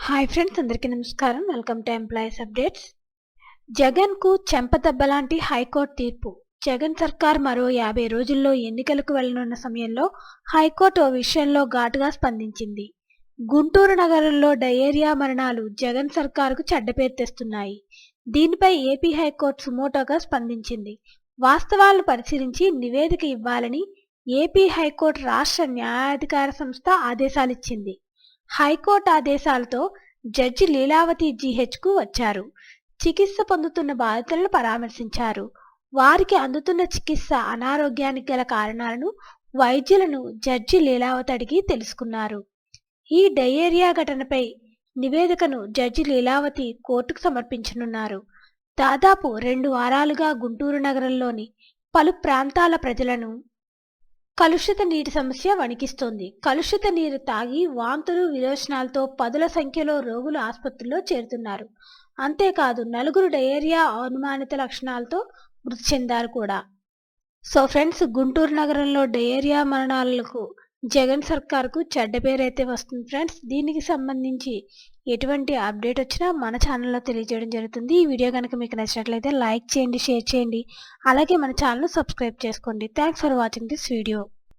Hi friends, అందరికీ నమస్కారం. Welcome to employees updates. జగన్కు చెంపదెబ్బలాంటి హైకోర్టు తీర్పు. జగన్ సర్కార్ మరో 50 రోజుల్లో ఎన్నికలకు వెళ్లనున్న సమయంలో హైకోర్టు ఓ విషయంలో ఘాటుగా స్పందించింది. గుంటూరు నగరంలో డయేరియా మరణాలు జగన్ సర్కారుకు చెడ్డపేరు తెస్తున్నాయి. దీనిపై ఏపీ హైకోర్టు సుమోటోగా స్పందించింది. వాస్తవాలను పరిశీలించి నివేదిక ఇవ్వాలని ఏపీ హైకోర్టు రాష్ట్ర న్యాయాధికార సంస్థ ఆదేశాలిచ్చింది. హైకోర్టు ఆదేశాలతో జడ్జి లీలావతి జీహెచ్కు వచ్చారు. చికిత్స పొందుతున్న బాధితులను పరామర్శించారు. వారికి అందుతున్న చికిత్స, అనారోగ్యానికి గల కారణాలను వైద్యులను జడ్జి లీలావతి అడిగి తెలుసుకున్నారు. ఈ డయేరియా ఘటనపై నివేదికను జడ్జి లీలావతి కోర్టుకు సమర్పించనున్నారు. దాదాపు 2 వారాలుగా గుంటూరు నగరంలోని పలు ప్రాంతాల ప్రజలను కలుషిత నీటి సమస్య వణికిస్తోంది. కలుషిత నీరు తాగి వాంతులు, విరోచనాలతో పదుల సంఖ్యలో రోగులు ఆసుపత్రుల్లో చేరుతున్నారు. అంతేకాదు, 4 డయేరియా అనుమానిత లక్షణాలతో మృతి చెందారు కూడా. సో ఫ్రెండ్స్, గుంటూరు నగరంలో డయేరియా మరణాలకు జగన్ సర్కార్కు చెడ్డ పేరైతే వస్తుంది ఫ్రెండ్స్. దీనికి సంబంధించి ఎటువంటి అప్డేట్ వచ్చినా మన ఛానల్లో తెలియజేయడం జరుగుతుంది. ఈ వీడియో కనుక మీకు నచ్చినట్లయితే లైక్ చేయండి, షేర్ చేయండి. అలాగే మన ఛానల్ సబ్స్క్రైబ్ చేసుకోండి. Thanks for watching this video.